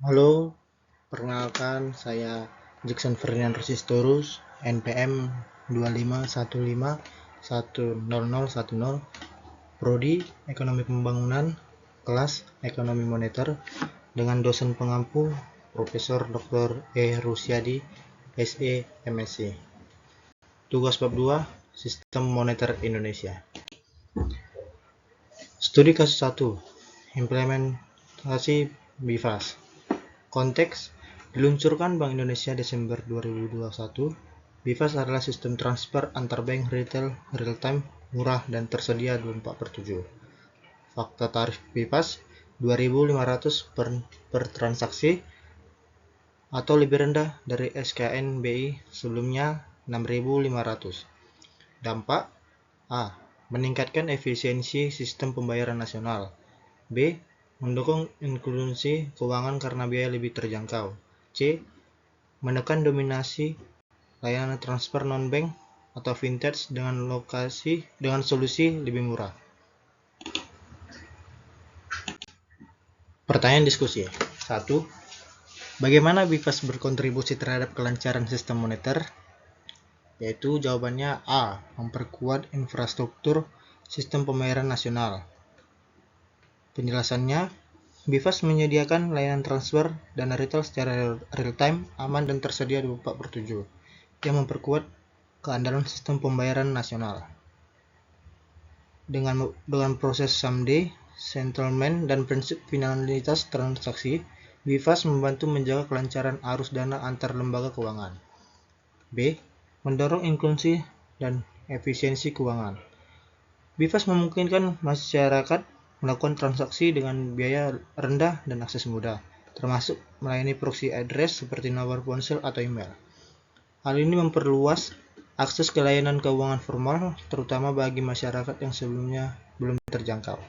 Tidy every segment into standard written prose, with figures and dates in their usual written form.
Halo, perkenalkan saya Jackson Ferdinand Rosistorus, NPM 2515100110, Prodi Ekonomi Pembangunan, kelas Ekonomi Moneter, dengan dosen pengampu Profesor Dr. E. Rusyadi, SE, MSc. Tugas bab 2, Sistem Moneter Indonesia. Studi kasus 1, implementasi BIFAS. Konteks: diluncurkan Bank Indonesia Desember 2021, BIFAS adalah sistem transfer antar bank retail real-time, murah, dan tersedia 24/7. Fakta tarif BIFAS 2.500 per transaksi atau lebih rendah dari SKN BI sebelumnya 6.500. Dampak: A. Meningkatkan efisiensi sistem pembayaran nasional. B. Mendukung inklusi keuangan karena biaya lebih terjangkau. C. Menekan dominasi layanan transfer non-bank atau fintech dengan solusi lebih murah. Pertanyaan diskusi. 1. Bagaimana BIFAS berkontribusi terhadap kelancaran sistem moneter? Yaitu jawabannya A. Memperkuat infrastruktur sistem pembayaran nasional. Penjelasannya, BIFAS menyediakan layanan transfer dana retail secara real-time, aman, dan tersedia 24/7 yang memperkuat keandalan sistem pembayaran nasional. Dengan proses someday, settlement, dan prinsip finalitas transaksi, BIFAS membantu menjaga kelancaran arus dana antar lembaga keuangan. B. Mendorong inklusi dan efisiensi keuangan. BIFAS memungkinkan masyarakat melakukan transaksi dengan biaya rendah dan akses mudah, termasuk melayani proxy address seperti nomor ponsel atau email. Hal ini memperluas akses ke layanan keuangan formal, terutama bagi masyarakat yang sebelumnya belum terjangkau.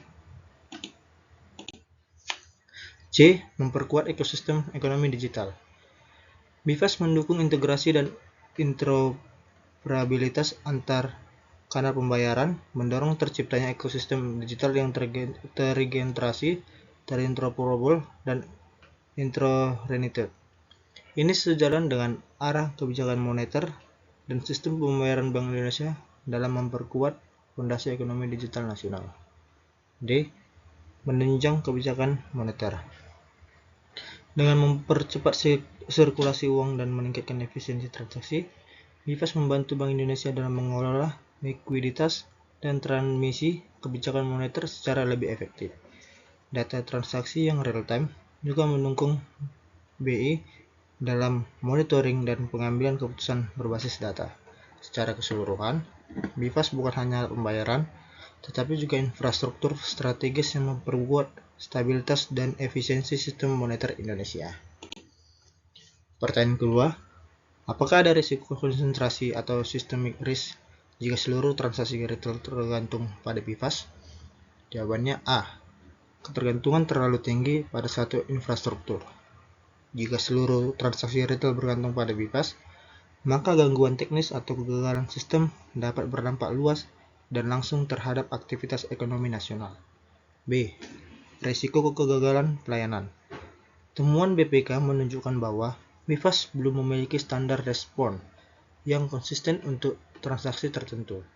C. Memperkuat ekosistem ekonomi digital. BIFAS mendukung integrasi dan interoperabilitas antar kanal pembayaran, mendorong terciptanya ekosistem digital yang terintegrasi, terinteroperable, dan interrelated. Ini sejalan dengan arah kebijakan moneter dan sistem pembayaran Bank Indonesia dalam memperkuat fondasi ekonomi digital nasional. D. Menunjang kebijakan moneter. Dengan mempercepat sirkulasi uang dan meningkatkan efisiensi transaksi, BIFAS membantu Bank Indonesia dalam mengelola likuiditas dan transmisi kebijakan moneter secara lebih efektif. Data transaksi yang real-time juga mendukung BI dalam monitoring dan pengambilan keputusan berbasis data. Secara keseluruhan, BIFAS bukan hanya pembayaran, tetapi juga infrastruktur strategis yang memperkuat stabilitas dan efisiensi sistem moneter Indonesia. Pertanyaan kedua, apakah ada risiko konsentrasi atau systemic risk jika seluruh transaksi retail tergantung pada BIFAS? Jawabannya A. Ketergantungan terlalu tinggi pada satu infrastruktur. Jika seluruh transaksi retail bergantung pada BIFAS, maka gangguan teknis atau kegagalan sistem dapat berdampak luas dan langsung terhadap aktivitas ekonomi nasional. B. Risiko kegagalan pelayanan. Temuan BPK menunjukkan bahwa BIFAS belum memiliki standar respon yang konsisten untuk transaksi tertentu,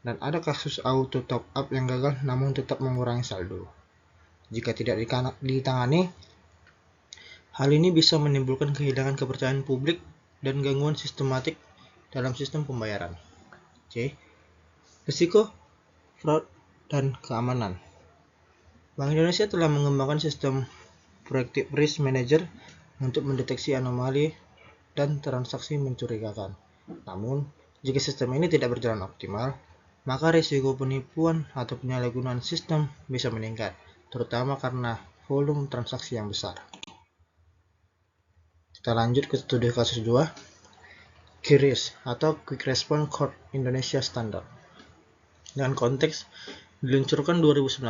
dan ada kasus auto top up yang gagal namun tetap mengurangi saldo. Jika tidak ditangani, hal ini bisa menimbulkan kehilangan kepercayaan publik dan gangguan sistematik dalam sistem pembayaran. C. Risiko fraud dan keamanan. Bank Indonesia telah mengembangkan sistem Proactive Risk Manager untuk mendeteksi anomali dan transaksi mencurigakan. Namun, jika sistem ini tidak berjalan optimal, maka risiko penipuan atau penyalahgunaan sistem bisa meningkat, terutama karena volume transaksi yang besar. Kita lanjut ke studi kasus 2, QRIS atau Quick Response Code Indonesia Standard. Dengan konteks diluncurkan 2019,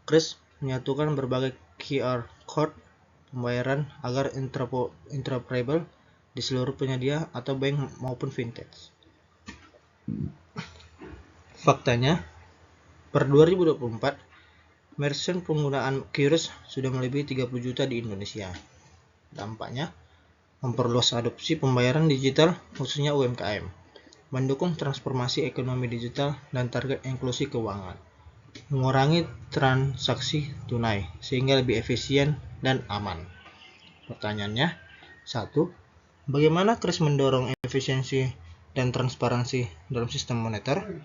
QRIS menyatukan berbagai QR code pembayaran agar interoperable di seluruh penyedia atau bank maupun fintech. Faktanya, per 2024, merchant penggunaan QRIS sudah melebihi 30 juta di Indonesia. Dampaknya, memperluas adopsi pembayaran digital khususnya UMKM, mendukung transformasi ekonomi digital dan target inklusi keuangan, mengurangi transaksi tunai sehingga lebih efisien dan aman. Pertanyaannya, 1. Bagaimana QRIS mendorong efisiensi dan transparansi dalam sistem moneter?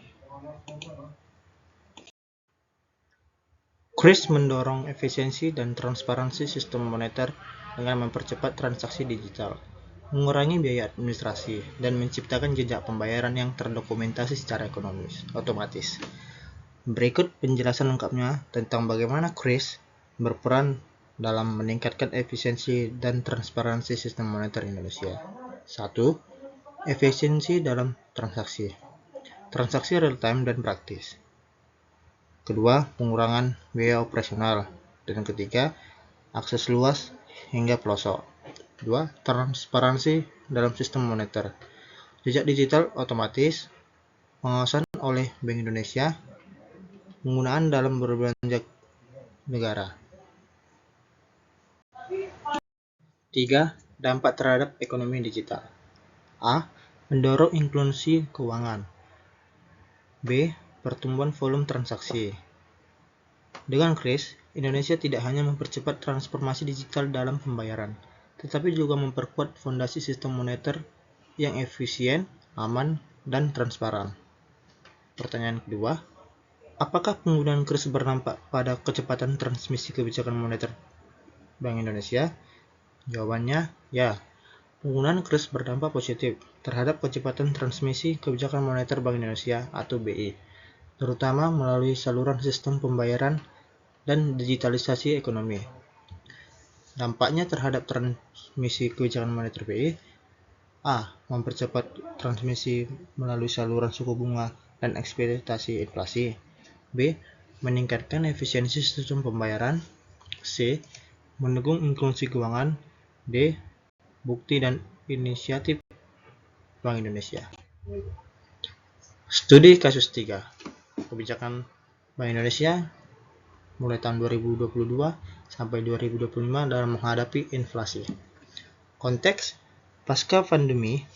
QRIS mendorong efisiensi dan transparansi sistem moneter dengan mempercepat transaksi digital, mengurangi biaya administrasi, dan menciptakan jejak pembayaran yang terdokumentasi secara otomatis. Berikut penjelasan lengkapnya tentang bagaimana QRIS berperan dalam meningkatkan efisiensi dan transparansi sistem moneter Indonesia. 1. Efisiensi dalam transaksi. Transaksi real-time dan praktis. Kedua, pengurangan biaya operasional. Dan ketiga, akses luas hingga pelosok. 2. Transparansi dalam sistem moneter. Jejak digital otomatis, pengawasan oleh Bank Indonesia, penggunaan dalam berbelanja negara. 3. Dampak terhadap ekonomi digital. A. Mendorong inklusi keuangan. B. Pertumbuhan volume transaksi. Dengan QRIS, Indonesia tidak hanya mempercepat transformasi digital dalam pembayaran, tetapi juga memperkuat fondasi sistem moneter yang efisien, aman, dan transparan. Pertanyaan kedua, apakah penggunaan QRIS berdampak pada kecepatan transmisi kebijakan moneter Bank Indonesia? Jawabannya, ya. Penggunaan QRIS berdampak positif terhadap kecepatan transmisi kebijakan moneter Bank Indonesia atau BI, terutama melalui saluran sistem pembayaran dan digitalisasi ekonomi. Dampaknya terhadap transmisi kebijakan moneter BI: A. Mempercepat transmisi melalui saluran suku bunga dan ekspektasi inflasi. B. Meningkatkan efisiensi sistem pembayaran. C. Mendukung inklusi keuangan. D. Bukti dan inisiatif Bank Indonesia. Studi kasus 3. Kebijakan Bank Indonesia mulai tahun 2022 sampai 2025 dalam menghadapi inflasi. Konteks: pasca pandemi,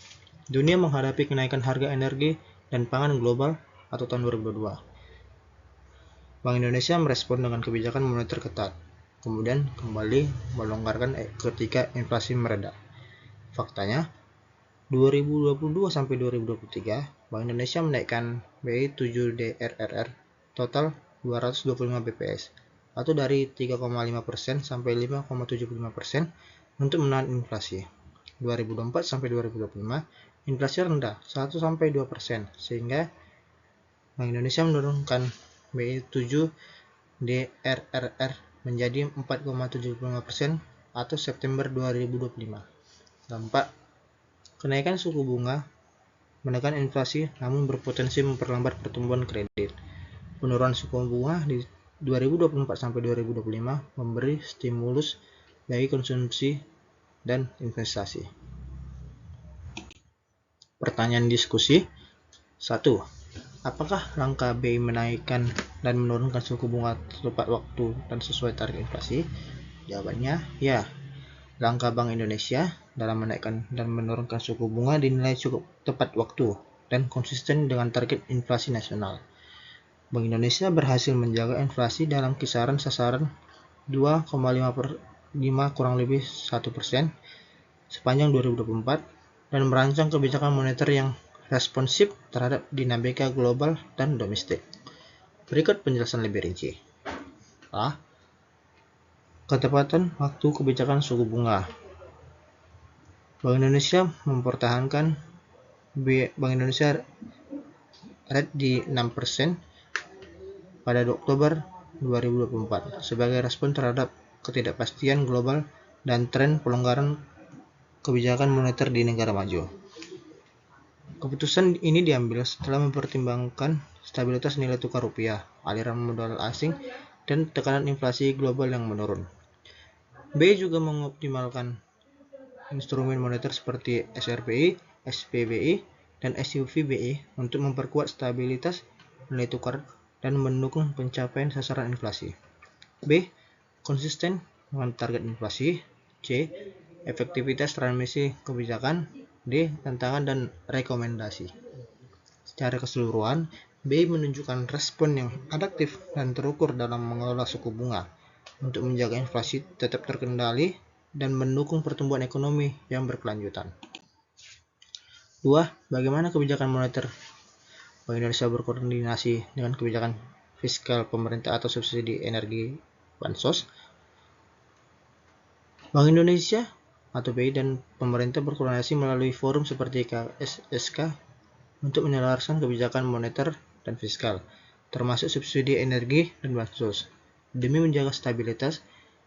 dunia menghadapi kenaikan harga energi dan pangan global atau tahun 2022. Bank Indonesia merespon dengan kebijakan moneter ketat, kemudian kembali melonggarkan ketika inflasi mereda. Faktanya, 2022 sampai 2023, Bank Indonesia menaikkan BI 7 DRRR total 225 BPS atau dari 3,5% sampai 5,75% untuk menahan inflasi. 2024 sampai 2025, inflasi rendah 1 sampai 2%, sehingga Bank Indonesia menurunkan BI 7 DRRR menjadi 4,75% atau September 2025. Dampak: kenaikan suku bunga menekan inflasi namun berpotensi memperlambat pertumbuhan kredit. Penurunan suku bunga di 2024 sampai 2025 memberi stimulus bagi konsumsi dan investasi. Pertanyaan diskusi. 1. Apakah langkah BI menaikkan dan menurunkan suku bunga tepat waktu dan sesuai target inflasi? Jawabannya, ya. Langkah Bank Indonesia dalam menaikkan dan menurunkan suku bunga dinilai cukup tepat waktu dan konsisten dengan target inflasi nasional. Bank Indonesia berhasil menjaga inflasi dalam kisaran sasaran 2,5 kurang lebih 1% sepanjang 2024 dan merancang kebijakan moneter yang responsif terhadap dinamika global dan domestik. Berikut penjelasan lebih rinci. A. Ketepatan waktu kebijakan suku bunga. Bank Indonesia mempertahankan Bank Indonesia rate di 6% pada Oktober 2024 sebagai respon terhadap ketidakpastian global dan tren pelonggaran kebijakan moneter di negara maju. Keputusan ini diambil setelah mempertimbangkan stabilitas nilai tukar rupiah, aliran modal asing, dan tekanan inflasi global yang menurun. BI juga mengoptimalkan instrumen moneter seperti SRBI, SPBI, dan SUVBI untuk memperkuat stabilitas nilai tukar dan mendukung pencapaian sasaran inflasi. B. Konsisten dengan target inflasi. C. Efektivitas transmisi kebijakan. D. Tantangan dan rekomendasi. Secara keseluruhan, BI menunjukkan respon yang adaptif dan terukur dalam mengelola suku bunga untuk menjaga inflasi tetap terkendali dan mendukung pertumbuhan ekonomi yang berkelanjutan. 2. Bagaimana kebijakan moneter Bank Indonesia berkoordinasi dengan kebijakan fiskal pemerintah atau subsidi energi bansos? Bank Indonesia atau BI dan pemerintah berkoordinasi melalui forum seperti KSSK untuk menyelaraskan kebijakan moneter dan fiskal, termasuk subsidi energi dan bansos, demi menjaga stabilitas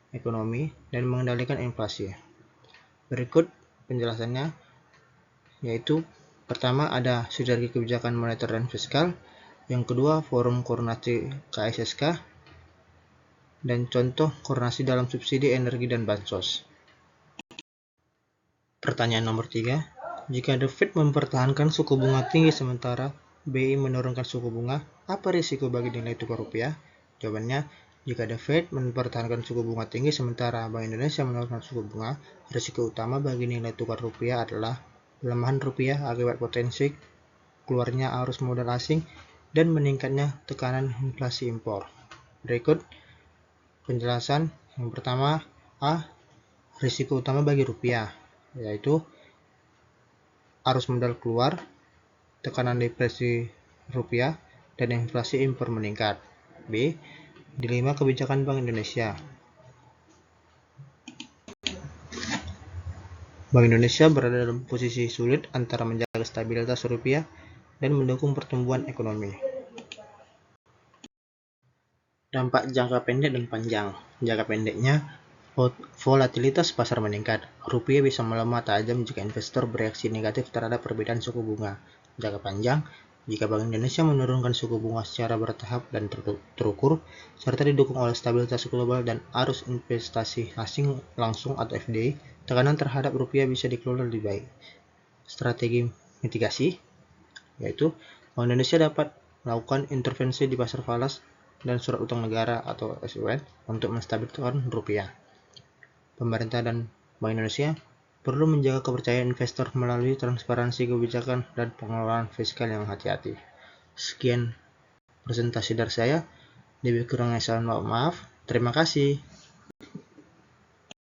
ekonomi dan mengendalikan inflasi. Berikut penjelasannya, yaitu pertama ada sinergi kebijakan moneter dan fiskal, yang kedua forum koordinasi KSSK, dan contoh koordinasi dalam subsidi energi dan bansos. Pertanyaan nomor 3. Jika The Fed mempertahankan suku bunga tinggi sementara BI menurunkan suku bunga, apa risiko bagi nilai tukar rupiah? Jawabannya, jika The Fed mempertahankan suku bunga tinggi sementara Bank Indonesia menurunkan suku bunga, risiko utama bagi nilai tukar rupiah adalah pelemahan rupiah akibat potensi keluarnya arus modal asing dan meningkatnya tekanan inflasi impor. Berikut penjelasan. Yang pertama, A. Risiko utama bagi rupiah, yaitu arus modal keluar, tekanan depresi rupiah, dan inflasi impor meningkat. B. Dilema kebijakan Bank Indonesia. Bank Indonesia berada dalam posisi sulit antara menjaga stabilitas rupiah dan mendukung pertumbuhan ekonomi. Dampak jangka pendek dan panjang. Jangka pendeknya, volatilitas pasar meningkat. Rupiah bisa melemah tajam jika investor bereaksi negatif terhadap perbedaan suku bunga. Jangka panjang, jika Bank Indonesia menurunkan suku bunga secara bertahap dan terukur, serta didukung oleh stabilitas global dan arus investasi asing langsung atau FDI, tekanan terhadap rupiah bisa dikelola lebih baik. Strategi mitigasi, yaitu Bank Indonesia dapat melakukan intervensi di pasar falas dan surat utang negara atau SUN untuk menstabilkan rupiah. Pemerintah dan Bank Indonesia perlu menjaga kepercayaan investor melalui transparansi kebijakan dan pengelolaan fiskal yang hati-hati. Sekian presentasi dari saya. Lebih kurangnya saya mohon maaf. Terima kasih.